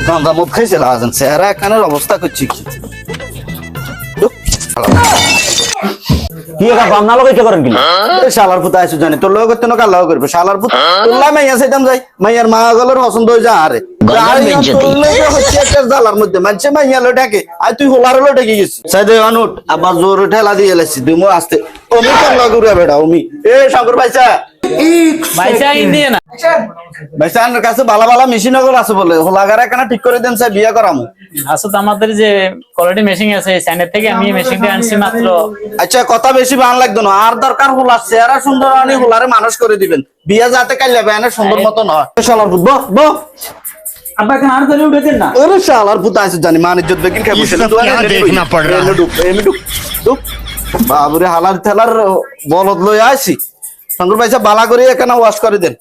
গাঁজা মদ খাইছে লাগাছেন চেহারা এখানের অবস্থা করছি কি বামনা লগাইতে করেন কি শালার পুতা আইসু জানি তোর লোক করতে না কার লোক করবে শালার পুত তোল্লা মাইয়া চাইতাম যাই মাইয়ার মা গলের পছন্দ হয়ে যা আরে জালার মধ্যে মানছে মাইয়া লো ডাকে আর তুই হোলার লো ডেকে গেছিস সাইদে অনুট আবার জোর ঠেলা দিয়ে এলাইছি তুই মো আসতে অমি কাল্লা ঘুরে বেড়া অমি এ শঙ্কর ভাইসা পয়সা ইন্ডিয়া না ভাইসানের কাছে ভালো ভালো মেশিন ওগুলো আছে বলে হোলাগারে কেন ঠিক করে দেন স্যার বিয়ে করামু আসলে আমাদের যে কোয়ালিটি মেশিন আছে স্যান্ডের থেকে আমি মেশিনটা আনছি মাত্র। আচ্ছা কথা বেশি ভালো লাগতো না আর দরকার হোলার চেহারা সুন্দর আনি হোলারে মানুষ করে দিবেন বিয়ে যাতে কাইলে বেয়ানে সুন্দর মতো নয় শালার পুত বো আব্বা কেন আর ধরে উঠেছেন না ওরে শালার পুত আছে জানি মান ইজ্জত বেকিন খাই বসে देखना पड़ रहा है এমনি ডুব বাবুরে হালার থেলার বলদ লই আইছি শঙ্কর ভাইসা বালা করে এখানে ওয়াশ করে দেন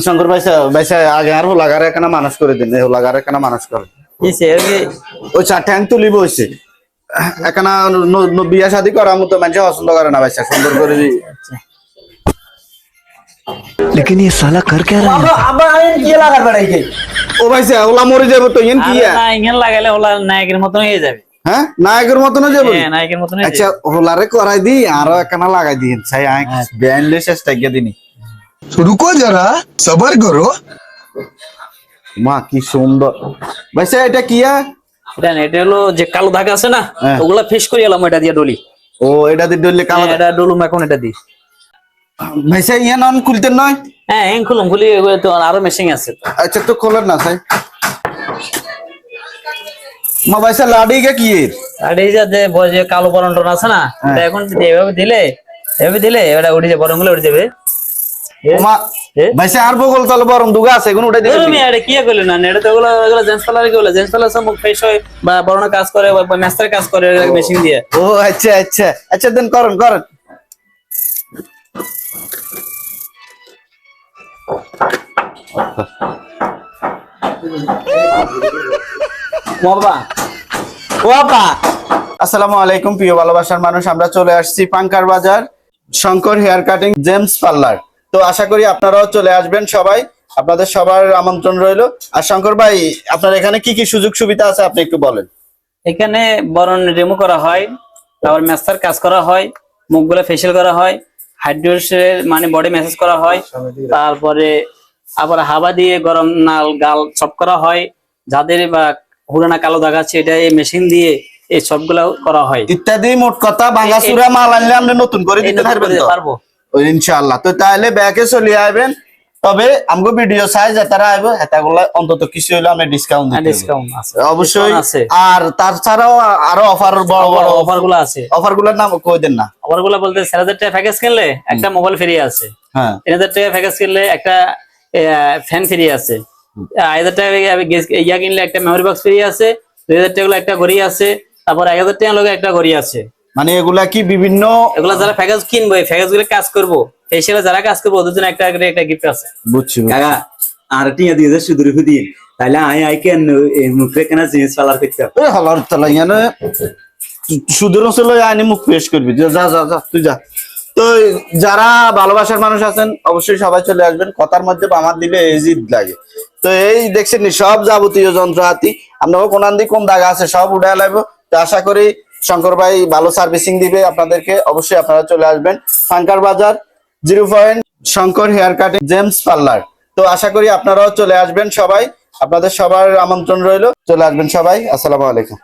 শঙ্কর ভাইসা আগে আর হোলাগারে এখানে মানুষ করে দেন এই হোলাগারে এখানে মানুষ করে কি সেরকি ওই চার ঠ্যাং তুলিব হইছে এখানে বিয়া শাদী করার মতো মানুষ পছন্দ করে না ভাইসা সুন্দর করে लेकिन ये साला कर क्या रहा है আবার আমি কি লাগার বেড়াইছে ও ভাইসা ওলা মরে যাবে তো ইন কি না ইংন লাগালে ওলা নায়কের মতন হয়ে যাবে হ্যাঁ নায়কের মতো না যাবে হ্যাঁ নায়কের মতন হয়ে আচ্ছা হোলারে করাই দি আরো এখানে লাগাই দিন চাই ব্যান্ডে চেষ্টা গিয়ে দিনি रुको जरा सबर करो মা কি সুন্দর ভাইসা এটা কিয়া এটা হলো যে কালো ধাগ আছে না হ্যাঁ। ওগুলা ফিশ করে এলাম এটা দিয়ে ডলি ও এটা দিয়ে ডললে কালো এটা ডলুম এখন এটা দি ভাইসা ইয়া নন খুলতেন নয় হ্যাঁ হ্যাঁ খুলি তো আরো মেশিন আছে তো। আচ্ছা তো খোলেন না চাই মা ভাইসা লাডি কে কি আর এই যে কালো বরন্টন আছে না এটা এখন যদি এভাবে দিলে এটা উঠে যাবে বরং গুলো উঠে যাবে মা ভাইসা আর বগল তাহলে বরং দুগা আছে এখন উঠে দিবেন তুমি এটা কি করলে না এটা তো ওগুলো জেন্টস পার্লারে গেলে জেন্টস পার্লার সব ফ্রেশ হয় বা বরণ কাজ করে বা মাস্টার কাজ করে মেশিন দিয়ে ও আচ্ছা আচ্ছা আচ্ছা দেন করেন বাবা ও বাবা আসসালামু আলাইকুম প্রিয় ভালোবাসার মানুষ আমরা চলে আসছি পাঙ্কার বাজার Shankar hair cutting gems parlour তো আশা করি আপনারাও চলে আসবেন সবাই আপনাদের সবার আমন্ত্রণ রইলো আর শঙ্কর ভাই আপনার এখানে কি কি সুযোগ সুবিধা আছে আপনি একটু বলেন এখানে বরণ রিমু করা হয় তারপর মাস্টার কাজ করা হয় মুখগুলো ফেশিয়াল করা হয় হাইড্রোসের মানে বডি ম্যাসাজ করা হয় তারপরে আবার হাওয়া দিয়ে গরম নাল গাল সব করা হয় যাদের বা হুড়ানা কালো দাগ আছে এটা এই মেশিন দিয়ে এই সবগুলো করা হয় ইত্যাদি মোট কথা ভাঙাচুরা মাল আনলে আমরা নতুন করে দিতে পারবেন তো পারবো ও ইনশাআল্লাহ তো তাহলে ব্যাকে চলে আসবেন তবে আমগো ভিডিও চাই যে তারা আইবো হেতাগুলো অন্তত কিছু হইলো আমরা ডিসকাউন্ট দিতে ডিসকাউন্ট আছে অবশ্যই আছে আর তাছাড়াও আরো অফার বড় বড় অফার গুলো আছে অফারগুলোর নাম কই দেন না অফার গুলো বলতে 4000 টাকা প্যাকেজ কিনলে একটা মোবাইল ফ্রি আছে হ্যাঁ 3000 টাকা প্যাকেজ কিনলে একটা ফ্যান ফ্রি আছে 1000 টাকা ইয়া কিনলে একটা মেমরি বক্স ফ্রি আছে 2000 টাকা একটা ঘড়ি আছে তারপর 1000 টাকা লগে একটা ঘড়ি আছে মানে এগুলা কি বিভিন্ন এগুলা যারা প্যাকেজ কিনবো এই প্যাকেজ গুলো কাজ করবো ফেসিয়ালে যারা কাজ করবো ওদের জন্য একটা গিফট আছে বুঝছি কাকা আর টিয়া দিয়ে যে সুদূর দিন তাইলে আই কেন মুখে কেন জিনিস পালার করতে এই হলার তলা ইয়ানে সুদূর ছিল আইনি মুখ পেশ করবি যা যা যা তুই যা তো যারা ভালোবাসার মানুষ আছেন অবশ্যই সবাই চলে আসবেন কথার মধ্যে আমার দিলে এজিদ লাগে তো এই দেখছেন সব যাবতীয় যন্ত্রপাতি আপনাকে কোন দিকে কোন দাগা আছে সব উঠে লাগবে তো আশা করি শঙ্কর ভাই ভালো সার্ভিসিং দিবে আপনাদেরকে অবশ্যই আপনারা চলে আসবেন পাঙ্কার বাজার 0 point Shankar hair cutting gems parlour তো আশা করি আপনারাও চলে আসবেন সবাই আপনাদের সবার আমন্ত্রণ রইলো চলে আসবেন সবাই আসসালামু আলাইকুম।